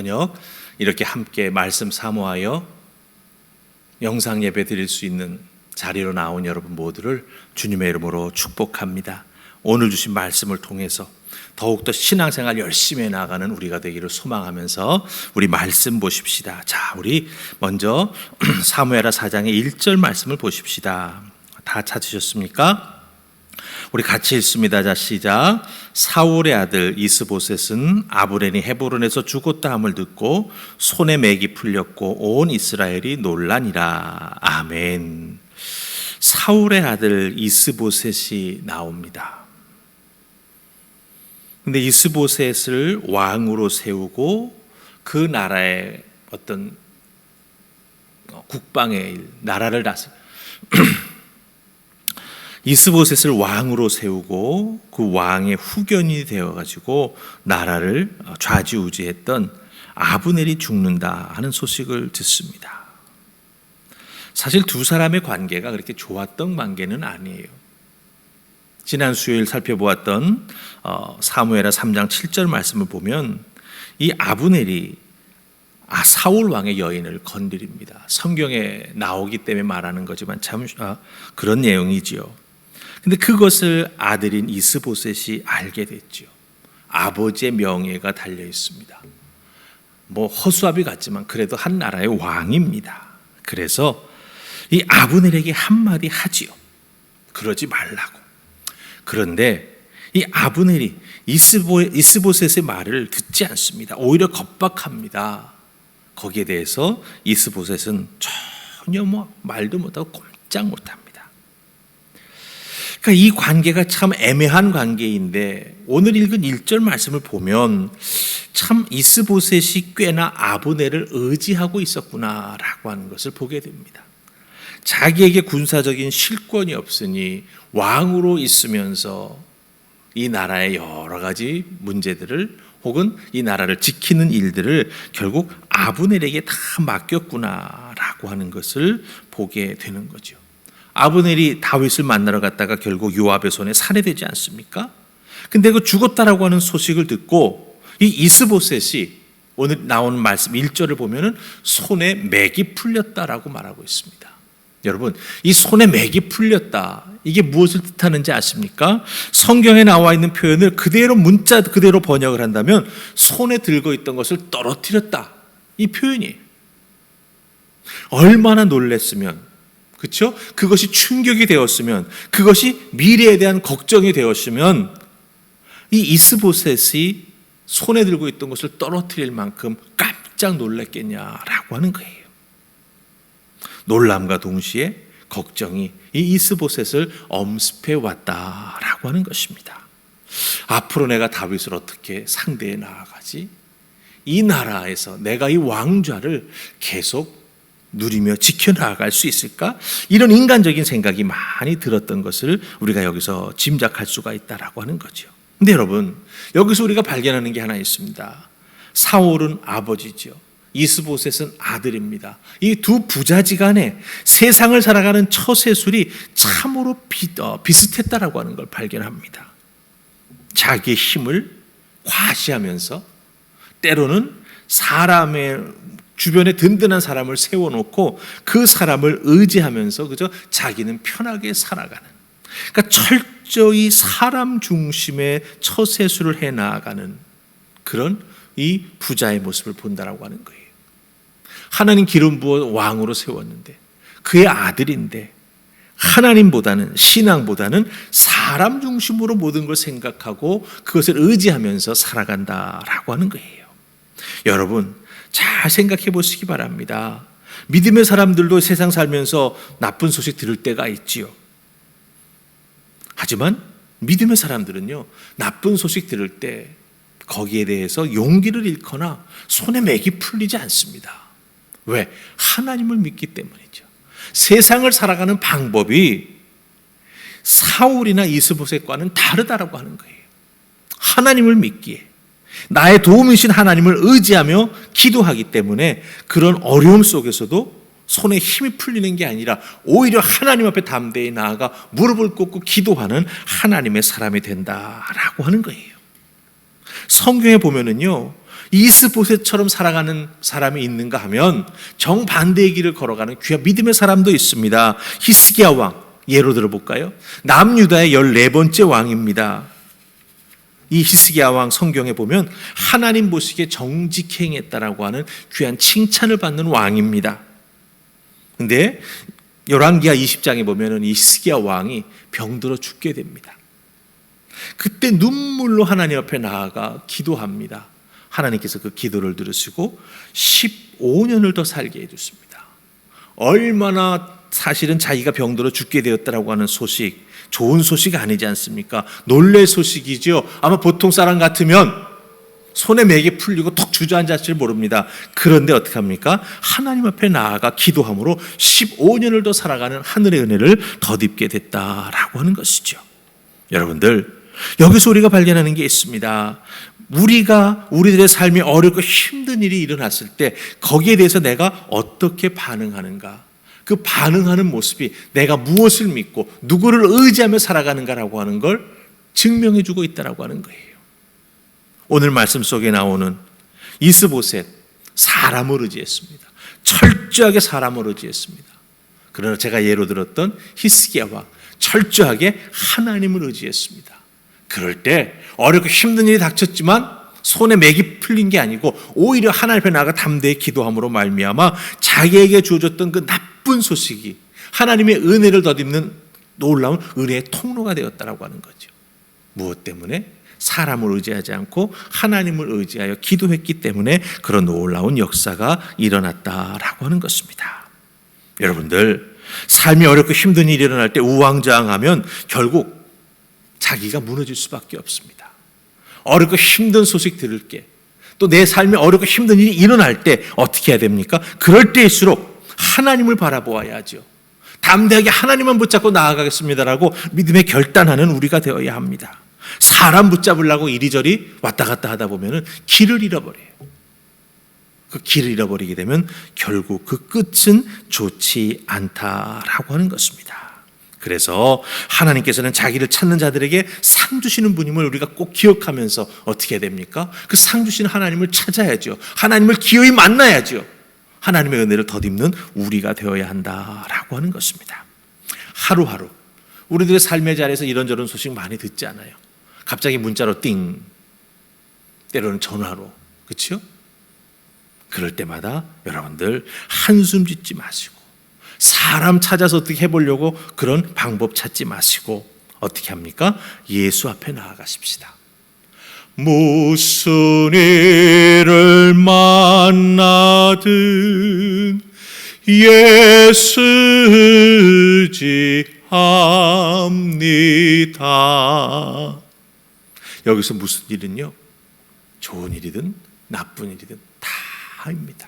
저녁 이렇게 함께 말씀 사모하여 영상 예배 드릴 수 있는 자리로 나온 여러분 모두를 주님의 이름으로 축복합니다. 오늘 주신 말씀을 통해서 더욱더 신앙생활 열심히 해나가는 우리가 되기를 소망하면서 우리 말씀 보십시다. 자, 우리 먼저 사무엘하 4장의 1절 말씀을 보십시다. 다 찾으셨습니까? 우리 같이 읽습니다. 자, 시작. 사울의 아들 이스보셋은 아브넬이 헤브론에서 죽었다 함을 듣고 손에 맥이 풀렸고 온 이스라엘이 놀라니라. 아멘. 사울의 아들 이스보셋이 나옵니다. 근데 이스보셋을 왕으로 세우고 그 나라의 어떤 국방의 일, 나라를 다스 이스보셋을 왕으로 세우고 그 왕의 후견이 되어가지고 나라를 좌지우지했던 아브넬이 죽는다 하는 소식을 듣습니다. 사실 두 사람의 관계가 그렇게 좋았던 관계는 아니에요. 지난 수요일 살펴보았던 사무엘하 3장 7절 말씀을 보면 이 아브넬이 사울 왕의 여인을 건드립니다. 성경에 나오기 때문에 말하는 거지만 참 그런 내용이지요. 근데 그것을 아들인 이스보셋이 알게 됐죠. 아버지의 명예가 달려 있습니다. 뭐 허수아비 같지만 그래도 한 나라의 왕입니다. 그래서 이 아브넬에게 한마디 하지요. 그러지 말라고. 그런데 이 아브넬이 이스보셋의 말을 듣지 않습니다. 오히려 겁박합니다. 거기에 대해서 이스보셋은 전혀 말도 못하고 꼼짝 못합니다. 그러니까 이 관계가 참 애매한 관계인데 오늘 읽은 1절 말씀을 보면 참 이스보셋이 꽤나 아브넬을 의지하고 있었구나라고 하는 것을 보게 됩니다. 자기에게 군사적인 실권이 없으니 왕으로 있으면서 이 나라의 여러 가지 문제들을 혹은 이 나라를 지키는 일들을 결국 아브넬에게 다 맡겼구나라고 하는 것을 보게 되는 거죠. 아브넬이 다윗을 만나러 갔다가 결국 요압의 손에 살해되지 않습니까? 근데 그 죽었다라고 하는 소식을 듣고 이 이스보셋이 오늘 나오는 말씀 1절을 보면은 손에 맥이 풀렸다라고 말하고 있습니다. 여러분, 이 손에 맥이 풀렸다. 이게 무엇을 뜻하는지 아십니까? 성경에 나와 있는 표현을 그대로 문자 그대로 번역을 한다면 손에 들고 있던 것을 떨어뜨렸다. 이 표현이에요. 얼마나 놀랬으면, 그렇죠? 그것이 충격이 되었으면, 그것이 미래에 대한 걱정이 되었으면 이 이스보셋이 손에 들고 있던 것을 떨어뜨릴 만큼 깜짝 놀랐겠냐라고 하는 거예요. 놀람과 동시에 걱정이 이 이스보셋을 엄습해 왔다라고 하는 것입니다. 앞으로 내가 다윗을 어떻게 상대해 나아가지? 이 나라에서 내가 이 왕좌를 계속 누리며 지켜나갈 수 있을까? 이런 인간적인 생각이 많이 들었던 것을 우리가 여기서 짐작할 수가 있다라고 하는 거죠. 근데 여러분, 여기서 우리가 발견하는 게 하나 있습니다. 사울은 아버지죠. 이스보셋은 아들입니다. 이 두 부자지간에 세상을 살아가는 처세술이 참으로 비슷했다라고 하는 걸 발견합니다. 자기의 힘을 과시하면서 때로는 사람의 주변에 든든한 사람을 세워놓고 그 사람을 의지하면서 그저 자기는 편하게 살아가는, 그러니까 철저히 사람 중심의 처세술을 해나가는 그런 이 부자의 모습을 본다라고 하는 거예요. 하나님 기름 부어 왕으로 세웠는데 그의 아들인데 하나님보다는, 신앙보다는 사람 중심으로 모든 걸 생각하고 그것을 의지하면서 살아간다라고 하는 거예요. 여러분, 잘 생각해 보시기 바랍니다. 믿음의 사람들도 세상 살면서 나쁜 소식 들을 때가 있지요. 하지만 믿음의 사람들은요, 나쁜 소식 들을 때 거기에 대해서 용기를 잃거나 손에 맥이 풀리지 않습니다. 왜? 하나님을 믿기 때문이죠. 세상을 살아가는 방법이 사울이나 이스보셋과는 다르다라고 하는 거예요. 하나님을 믿기에, 나의 도움이신 하나님을 의지하며 기도하기 때문에 그런 어려움 속에서도 손에 힘이 풀리는 게 아니라 오히려 하나님 앞에 담대히 나아가 무릎을 꿇고 기도하는 하나님의 사람이 된다라고 하는 거예요. 성경에 보면은요, 이스보셋처럼 살아가는 사람이 있는가 하면 정반대의 길을 걸어가는 귀한 믿음의 사람도 있습니다. 히스기야 왕 예로 들어볼까요? 남유다의 14번째 왕입니다. 이 히스기야 왕 성경에 보면 하나님 보시기에 정직히 행했다라고 하는 귀한 칭찬을 받는 왕입니다. 근데 열왕기하 20장에 보면은 이 히스기야 왕이 병들어 죽게 됩니다. 그때 눈물로 하나님 앞에 나아가 기도합니다. 하나님께서 그 기도를 들으시고 15년을 더 살게 해줬습니다. 얼마나 사실은 자기가 병들어 죽게 되었다라고 하는 소식, 좋은 소식 아니지 않습니까? 놀랄 소식이죠. 아마 보통 사람 같으면 손에 맥이 풀리고 턱 주저앉았을 모릅니다. 그런데 어떻게 합니까? 하나님 앞에 나아가 기도함으로 15년을 더 살아가는 하늘의 은혜를 덧입게 됐다라고 하는 것이죠. 여러분들, 여기서 우리가 발견하는 게 있습니다. 우리들의 삶이 어렵고 힘든 일이 일어났을 때 거기에 대해서 내가 어떻게 반응하는가, 그 반응하는 모습이 내가 무엇을 믿고 누구를 의지하며 살아가는가라고 하는 걸 증명해 주고 있다라고 하는 거예요. 오늘 말씀 속에 나오는 이스보셋, 사람을 의지했습니다. 철저하게 사람을 의지했습니다. 그러나 제가 예로 들었던 히스기야 왕, 철저하게 하나님을 의지했습니다. 그럴 때 어렵고 힘든 일이 닥쳤지만 손에 맥이 풀린 게 아니고 오히려 하나님 앞에 나아가 담대히 기도함으로 말미암아 자기에게 주어졌던 그 나쁜 소식이 하나님의 은혜를 덧입는 놀라운 은혜의 통로가 되었다라고 하는 거죠. 무엇 때문에? 사람을 의지하지 않고 하나님을 의지하여 기도했기 때문에 그런 놀라운 역사가 일어났다라고 하는 것입니다. 여러분들, 삶이 어렵고 힘든 일이 일어날 때 우왕좌왕하면 결국 자기가 무너질 수밖에 없습니다. 어렵고 힘든 소식 들을 게, 또 내 삶에 어렵고 힘든 일이 일어날 때 어떻게 해야 됩니까? 그럴 때일수록 하나님을 바라보아야죠. 담대하게 하나님만 붙잡고 나아가겠습니다라고 믿음의 결단하는 우리가 되어야 합니다. 사람 붙잡으려고 이리저리 왔다 갔다 하다 보면 길을 잃어버려요. 그 길을 잃어버리게 되면 결국 그 끝은 좋지 않다라고 하는 것입니다. 그래서 하나님께서는 자기를 찾는 자들에게 상 주시는 분임을 우리가 꼭 기억하면서 어떻게 해야 됩니까? 그 상 주시는 하나님을 찾아야죠. 하나님을 기어이 만나야죠. 하나님의 은혜를 덧입는 우리가 되어야 한다라고 하는 것입니다. 하루하루 우리들의 삶의 자리에서 이런저런 소식 많이 듣지 않아요? 갑자기 문자로 띵, 때로는 전화로, 그렇죠? 그럴 때마다 여러분들 한숨 짓지 마시고 사람 찾아서 어떻게 해보려고 그런 방법 찾지 마시고 어떻게 합니까? 예수 앞에 나아가십시다. 무슨 일을 만나든 예수 의지합니다. 여기서 무슨 일은요? 좋은 일이든 나쁜 일이든 다입니다.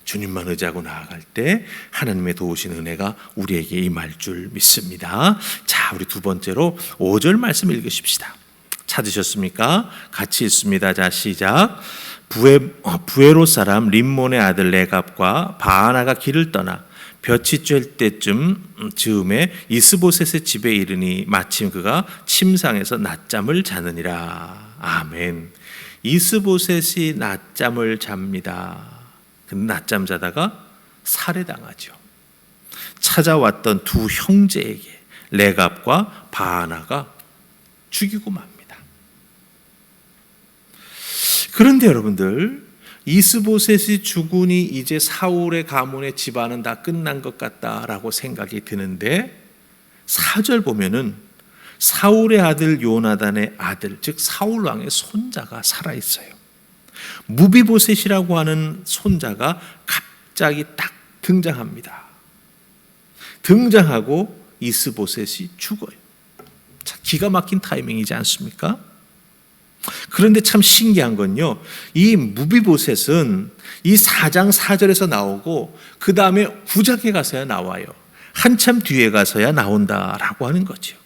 주님만 의지하고 나아갈 때 하나님의 도우신 은혜가 우리에게 임할 줄 믿습니다. 자, 우리 두 번째로 5절 말씀 읽으십시다. 찾으셨습니까? 같이 읽습니다. 자, 시작. 부에롯 사람 림몬의 아들 레갑과 바하나가 길을 떠나 볕이 쬐 때쯤 즈음에 이스보셋의 집에 이르니 마침 그가 침상에서 낮잠을 자느니라. 아멘. 이스보셋이 낮잠을 잡니다. 근데 낮잠 자다가 살해당하죠. 찾아왔던 두 형제에게 레갑과 바하나가 죽이고 맙니다. 그런데 여러분들, 이스보셋이 죽으니 이제 사울의 가문의 집안은 다 끝난 것 같다라고 생각이 드는데 4절 보면은 사울의 아들 요나단의 아들, 즉 사울 왕의 손자가 살아있어요. 무비보셋이라고 하는 손자가 갑자기 딱 등장합니다. 등장하고 이스보셋이 죽어요. 자, 기가 막힌 타이밍이지 않습니까? 그런데 참 신기한 건요, 이 무비보셋은 이 4장 4절에서 나오고 그 다음에 9장에 가서야 나와요. 한참 뒤에 가서야 나온다라고 하는 거죠.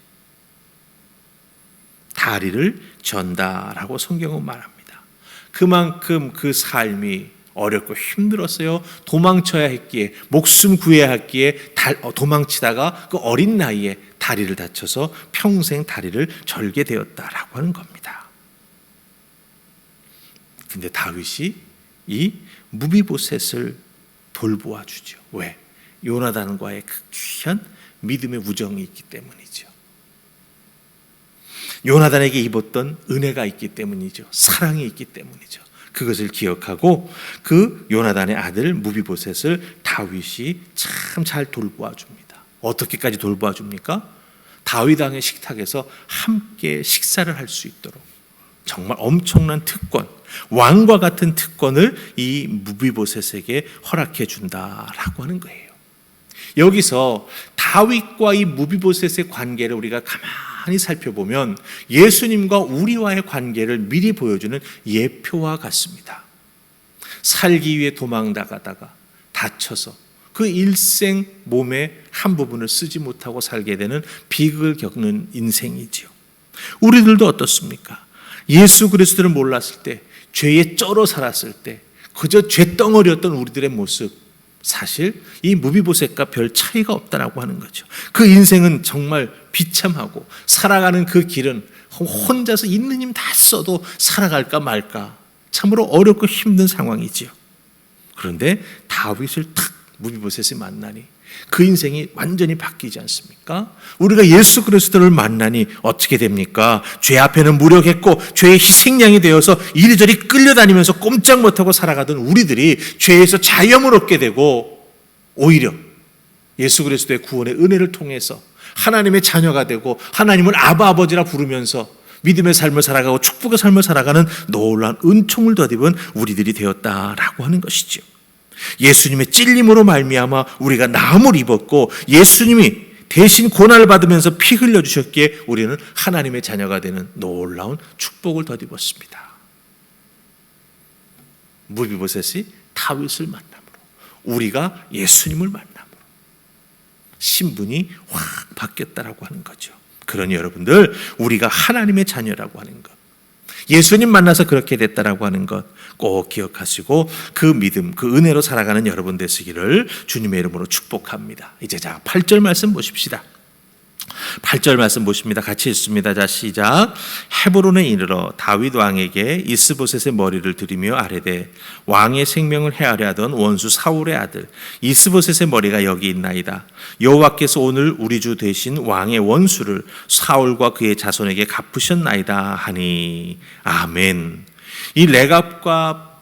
다리를 전다라고 성경은 말합니다. 그만큼 그 삶이 어렵고 힘들었어요. 도망쳐야 했기에, 목숨 구해야 했기에 도망치다가 그 어린 나이에 다리를 다쳐서 평생 다리를 절게 되었다라고 하는 겁니다. 근데 다윗이 이 무비보셋을 돌보아 주죠. 왜? 요나단과의 그 귀한 믿음의 우정이 있기 때문이죠. 요나단에게 입었던 은혜가 있기 때문이죠. 사랑이 있기 때문이죠. 그것을 기억하고 그 요나단의 아들 무비보셋을 다윗이 참 잘 돌보아 줍니다. 어떻게까지 돌보아 줍니까? 다윗 왕의 식탁에서 함께 식사를 할 수 있도록 정말 엄청난 특권, 왕과 같은 특권을 이 무비보셋에게 허락해 준다라고 하는 거예요. 여기서 다윗과 이 무비보셋의 관계를 우리가 가만히 살펴보면 예수님과 우리와의 관계를 미리 보여주는 예표와 같습니다. 살기 위해 도망나가다가 다쳐서 그 일생 몸의 한 부분을 쓰지 못하고 살게 되는 비극을 겪는 인생이지요. 우리들도 어떻습니까? 예수 그리스도를 몰랐을 때, 죄에 쩔어 살았을 때 그저 죄덩어리였던 우리들의 모습, 사실 이 무비보셋과 별 차이가 없다라고 하는 거죠. 그 인생은 정말 비참하고 살아가는 그 길은 혼자서 있는 힘 다 써도 살아갈까 말까 참으로 어렵고 힘든 상황이지요. 그런데 다윗을 탁 무비보셋이 만나니 그 인생이 완전히 바뀌지 않습니까? 우리가 예수 그리스도를 만나니 어떻게 됩니까? 죄 앞에는 무력했고 죄의 희생양이 되어서 이리저리 끌려다니면서 꼼짝 못하고 살아가던 우리들이 죄에서 자유함을 얻게 되고 오히려 예수 그리스도의 구원의 은혜를 통해서 하나님의 자녀가 되고 하나님을 아바 아버지라 부르면서 믿음의 삶을 살아가고 축복의 삶을 살아가는 놀라운 은총을 덧입은 우리들이 되었다라고 하는 것이죠. 예수님의 찔림으로 말미암아 우리가 나음을 입었고 예수님이 대신 고난을 받으면서 피 흘려주셨기에 우리는 하나님의 자녀가 되는 놀라운 축복을 덧입었습니다. 무비보셋이 다윗을 만남으로, 우리가 예수님을 만남으로 신분이 확 바뀌었다라고 하는 거죠. 그러니 여러분들, 우리가 하나님의 자녀라고 하는 것, 예수님 만나서 그렇게 됐다라고 하는 것 꼭 기억하시고 그 믿음, 그 은혜로 살아가는 여러분 되시기를 주님의 이름으로 축복합니다. 이제 자 8절 말씀 보십시다. 8절 말씀 보십니다. 같이 읽습니다. 자 시작. 헤브론에 이르러 다윗 왕에게 이스보셋의 머리를 들이며 아뢰되 왕의 생명을 해하려 하던 원수 사울의 아들 이스보셋의 머리가 여기 있나이다. 여호와께서 오늘 우리 주 대신 왕의 원수를 사울과 그의 자손에게 갚으셨나이다 하니. 아멘. 이 레갑과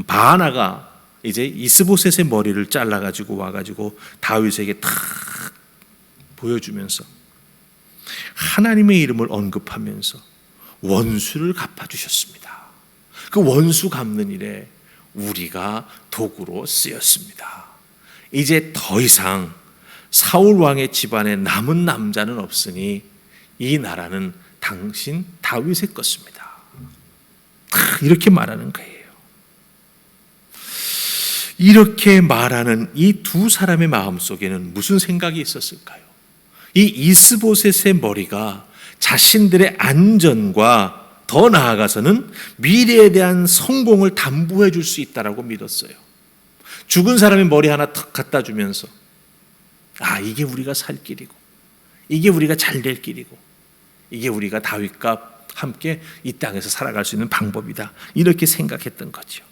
바하나가 이제 이스보셋의 머리를 잘라가지고 와가지고 다윗에게 탁 보여주면서 하나님의 이름을 언급하면서 원수를 갚아주셨습니다. 그 원수 갚는 일에 우리가 도구로 쓰였습니다. 이제 더 이상 사울 왕의 집안에 남은 남자는 없으니 이 나라는 당신 다윗의 것입니다. 이렇게 말하는 거예요. 이렇게 말하는 이 두 사람의 마음속에는 무슨 생각이 있었을까요? 이 이스보셋의 머리가 자신들의 안전과 더 나아가서는 미래에 대한 성공을 담보해 줄 수 있다라고 믿었어요. 죽은 사람의 머리 하나 탁 갖다 주면서 이게 우리가 살 길이고 이게 우리가 잘 될 길이고 이게 우리가 다윗과 함께 이 땅에서 살아갈 수 있는 방법이다, 이렇게 생각했던 거죠.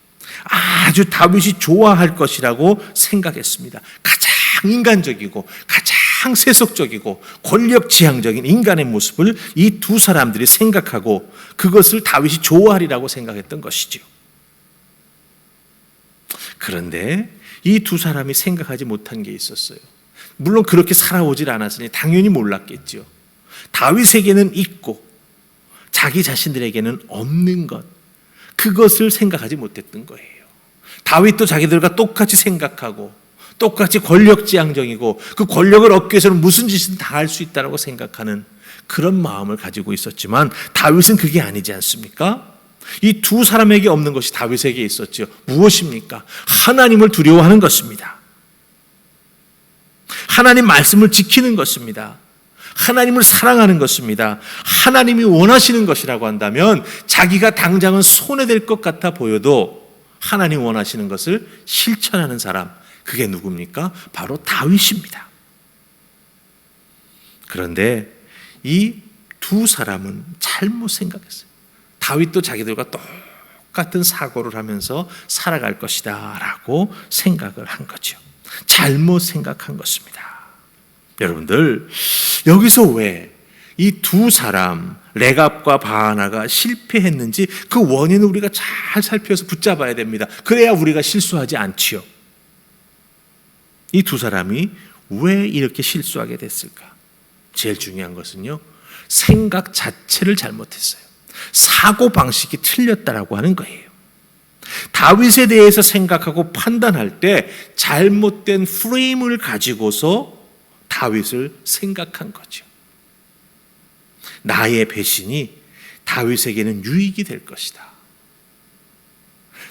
아주 다윗이 좋아할 것이라고 생각했습니다. 가장 인간적이고 가장 세속적이고 권력지향적인 인간의 모습을 이 두 사람들이 생각하고 그것을 다윗이 좋아하리라고 생각했던 것이죠. 그런데 이 두 사람이 생각하지 못한 게 있었어요. 물론 그렇게 살아오질 않았으니 당연히 몰랐겠죠. 다윗에게는 있고 자기 자신들에게는 없는 것, 그것을 생각하지 못했던 거예요. 다윗도 자기들과 똑같이 생각하고 똑같이 권력지향적이고 그 권력을 얻기 위해서는 무슨 짓은 다 할 수 있다고 생각하는 그런 마음을 가지고 있었지만 다윗은 그게 아니지 않습니까? 이 두 사람에게 없는 것이 다윗에게 있었죠. 무엇입니까? 하나님을 두려워하는 것입니다. 하나님 말씀을 지키는 것입니다. 하나님을 사랑하는 것입니다. 하나님이 원하시는 것이라고 한다면 자기가 당장은 손해될 것 같아 보여도 하나님 원하시는 것을 실천하는 사람, 그게 누굽니까? 바로 다윗입니다. 그런데 이 두 사람은 잘못 생각했어요. 다윗도 자기들과 같은 사고를 하면서 살아갈 것이다 라고 생각을 한 거죠. 잘못 생각한 것입니다. 여러분들, 여기서 왜 이 두 사람 레갑과 바하나가 실패했는지 그 원인을 우리가 잘 살펴서 붙잡아야 됩니다. 그래야 우리가 실수하지 않지요. 이 두 사람이 왜 이렇게 실수하게 됐을까? 제일 중요한 것은요, 생각 자체를 잘못했어요. 사고방식이 틀렸다라고 하는 거예요. 다윗에 대해서 생각하고 판단할 때 잘못된 프레임을 가지고서 다윗을 생각한 거죠. 나의 배신이 다윗에게는 유익이 될 것이다.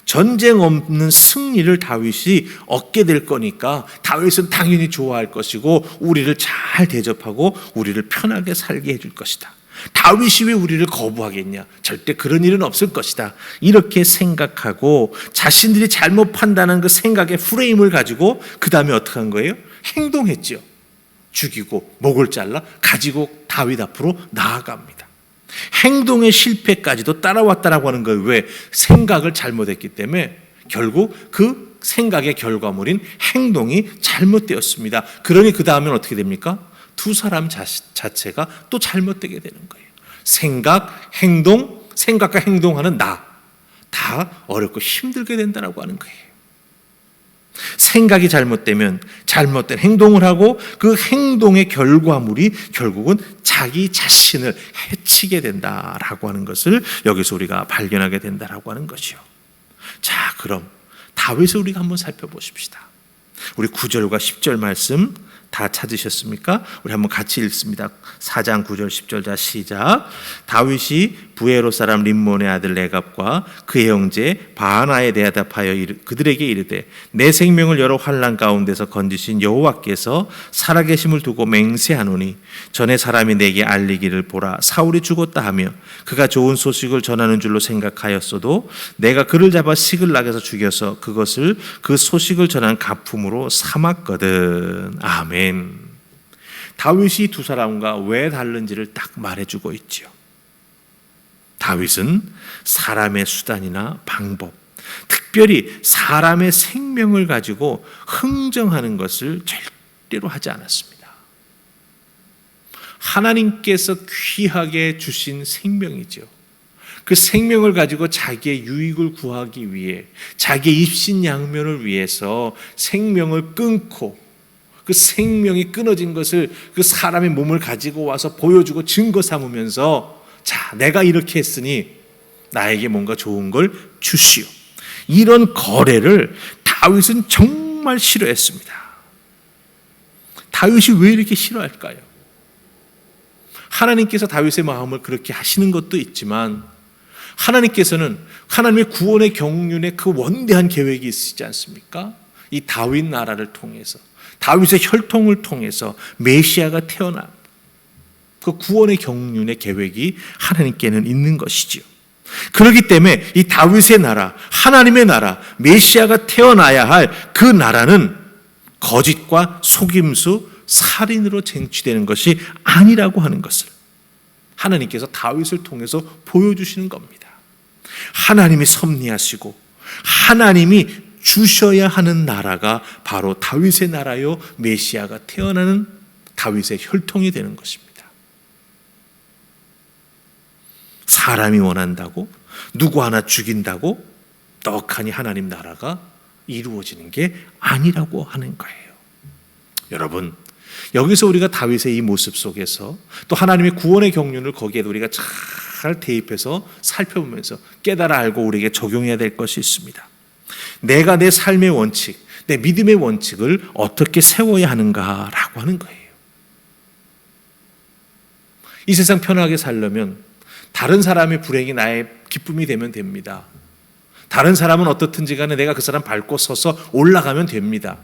전쟁 없는 승리를 다윗이 얻게 될 거니까 다윗은 당연히 좋아할 것이고 우리를 잘 대접하고 우리를 편하게 살게 해줄 것이다. 다윗이 왜 우리를 거부하겠냐? 절대 그런 일은 없을 것이다. 이렇게 생각하고 자신들이 잘못 판단한 그 생각의 프레임을 가지고 그 다음에 어떻게 한 거예요? 행동했죠. 죽이고 목을 잘라 가지고 다윗 앞으로 나아갑니다. 행동의 실패까지도 따라왔다라고 하는 거예요. 왜? 생각을 잘못했기 때문에 결국 그 생각의 결과물인 행동이 잘못되었습니다. 그러니 그 다음엔 어떻게 됩니까? 두 사람 자체가 또 잘못되게 되는 거예요. 생각, 행동, 생각과 행동하는 나, 다 어렵고 힘들게 된다라고 하는 거예요. 생각이 잘못되면 잘못된 행동을 하고 그 행동의 결과물이 결국은 자기 자신을 해치게 된다라고 하는 것을 여기서 우리가 발견하게 된다라고 하는 것이요. 자, 그럼 다윗을 우리가 한번 살펴보십시다. 우리 9절과 10절 말씀 다 찾으셨습니까? 우리 한번 같이 읽습니다. 4장 9절 10절. 자, 시작. 다윗이 부에로 사람 림몬의 아들 레갑과 그의 형제 바하나에 대답하여 그들에게 이르되 내 생명을 여러 환난 가운데서 건지신 여호와께서 살아계심을 두고 맹세하노니 전에 사람이 내게 알리기를 보라 사울이 죽었다 하며 그가 좋은 소식을 전하는 줄로 생각하였어도 내가 그를 잡아 시글락에서 죽여서 그것을 그 소식을 전한 가품으로 삼았거든. 아멘. 다윗이 두 사람과 왜 다른지를 딱 말해주고 있죠. 다윗은 사람의 수단이나 방법, 특별히 사람의 생명을 가지고 흥정하는 것을 절대로 하지 않았습니다. 하나님께서 귀하게 주신 생명이죠. 그 생명을 가지고 자기의 유익을 구하기 위해 자기의 입신양면을 위해서 생명을 끊고 그 생명이 끊어진 것을 그 사람의 몸을 가지고 와서 보여주고 증거 삼으면서 자, 내가 이렇게 했으니 나에게 뭔가 좋은 걸 주시오. 이런 거래를 다윗은 정말 싫어했습니다. 다윗이 왜 이렇게 싫어할까요? 하나님께서 다윗의 마음을 그렇게 하시는 것도 있지만 하나님께서는 하나님의 구원의 경륜에 그 원대한 계획이 있으시지 않습니까? 이 다윗 나라를 통해서 다윗의 혈통을 통해서 메시아가 태어나 그 구원의 경륜의 계획이 하나님께는 있는 것이지요. 그렇기 때문에 이 다윗의 나라, 하나님의 나라, 메시아가 태어나야 할 그 나라는 거짓과 속임수, 살인으로 쟁취되는 것이 아니라고 하는 것을 하나님께서 다윗을 통해서 보여주시는 겁니다. 하나님이 섭리하시고 하나님이 주셔야 하는 나라가 바로 다윗의 나라요 메시아가 태어나는 다윗의 혈통이 되는 것입니다. 사람이 원한다고 누구 하나 죽인다고 떡하니 하나님 나라가 이루어지는 게 아니라고 하는 거예요. 여러분, 여기서 우리가 다윗의 이 모습 속에서 또 하나님의 구원의 경륜을 거기에 우리가 잘 대입해서 살펴보면서 깨달아 알고 우리에게 적용해야 될 것이 있습니다. 내가 내 삶의 원칙, 내 믿음의 원칙을 어떻게 세워야 하는가라고 하는 거예요. 이 세상 편하게 살려면 다른 사람의 불행이 나의 기쁨이 되면 됩니다. 다른 사람은 어떻든지 간에 내가 그 사람 밟고 서서 올라가면 됩니다.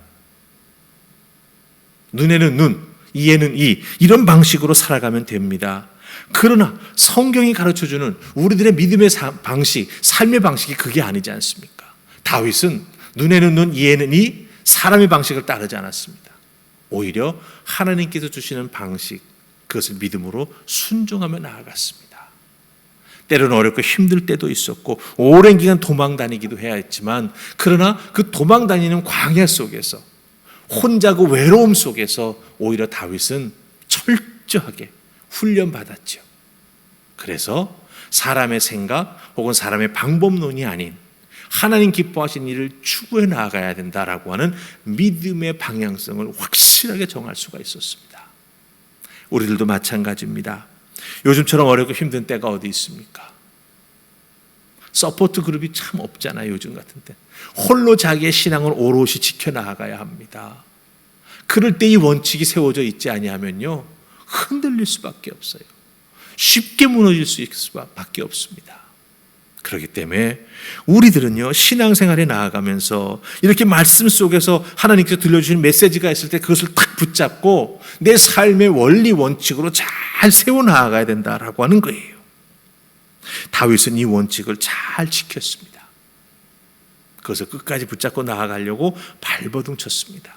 눈에는 눈, 이에는 이, 이런 방식으로 살아가면 됩니다. 그러나 성경이 가르쳐주는 우리들의 믿음의 방식, 삶의 방식이 그게 아니지 않습니까? 다윗은 눈에는 눈, 이에는 이, 사람의 방식을 따르지 않았습니다. 오히려 하나님께서 주시는 방식, 그것을 믿음으로 순종하며 나아갔습니다. 때로는 어렵고 힘들 때도 있었고 오랜 기간 도망 다니기도 해야 했지만, 그러나 그 도망 다니는 광야 속에서 혼자 그 외로움 속에서 오히려 다윗은 철저하게 훈련받았죠. 그래서 사람의 생각 혹은 사람의 방법론이 아닌 하나님 기뻐하신 일을 추구해 나아가야 된다라고 하는 믿음의 방향성을 확실하게 정할 수가 있었습니다. 우리들도 마찬가지입니다. 요즘처럼 어렵고 힘든 때가 어디 있습니까? 서포트 그룹이 참 없잖아요. 요즘 같은 때 홀로 자기의 신앙을 오롯이 지켜나가야 합니다. 그럴 때 이 원칙이 세워져 있지 아니하면요, 흔들릴 수밖에 없어요. 쉽게 무너질 수밖에 없습니다. 그렇기 때문에 우리들은요, 신앙생활에 나아가면서 이렇게 말씀 속에서 하나님께서 들려주신 메시지가 있을 때 그것을 딱 붙잡고 내 삶의 원리 원칙으로 잘 세워나가야 된다라고 하는 거예요. 다윗은 이 원칙을 잘 지켰습니다. 그것을 끝까지 붙잡고 나아가려고 발버둥 쳤습니다.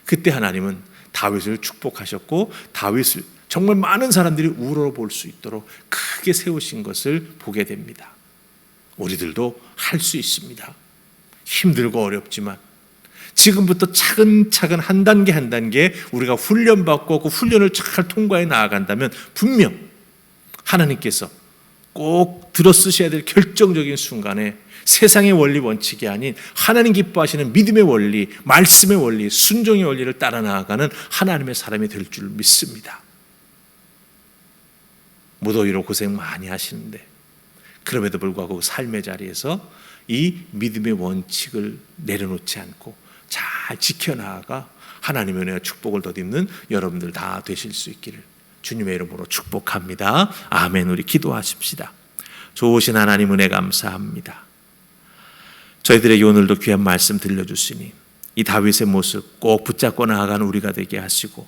그때 하나님은 다윗을 축복하셨고 다윗을 정말 많은 사람들이 우러볼 수 있도록 크게 세우신 것을 보게 됩니다. 우리들도 할 수 있습니다. 힘들고 어렵지만 지금부터 차근차근 한 단계 한 단계 우리가 훈련받고 그 훈련을 잘 통과해 나아간다면 분명 하나님께서 꼭 들어쓰셔야 될 결정적인 순간에 세상의 원리 원칙이 아닌 하나님 기뻐하시는 믿음의 원리, 말씀의 원리, 순종의 원리를 따라 나아가는 하나님의 사람이 될 줄 믿습니다. 무더위로 고생 많이 하시는데 그럼에도 불구하고 삶의 자리에서 이 믿음의 원칙을 내려놓지 않고 잘 지켜나가 하나님의 은혜와 축복을 덧입는 여러분들 다 되실 수 있기를 주님의 이름으로 축복합니다. 아멘. 우리 기도하십시다. 좋으신 하나님 은혜 감사합니다. 저희들에게 오늘도 귀한 말씀 들려주시니 이 다윗의 모습 꼭 붙잡고 나아가는 우리가 되게 하시고,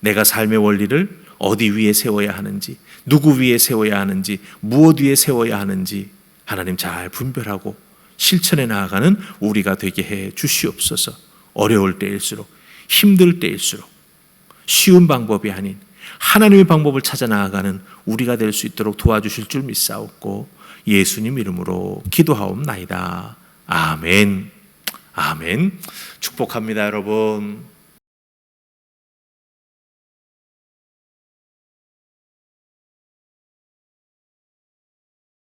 내가 삶의 원리를 어디 위에 세워야 하는지, 누구 위에 세워야 하는지, 무엇 위에 세워야 하는지 하나님 잘 분별하고 실천해 나아가는 우리가 되게 해 주시옵소서. 어려울 때일수록, 힘들 때일수록 쉬운 방법이 아닌 하나님의 방법을 찾아 나아가는 우리가 될 수 있도록 도와주실 줄 믿사옵고 예수님 이름으로 기도하옵나이다. 아멘. 아멘. 축복합니다, 여러분.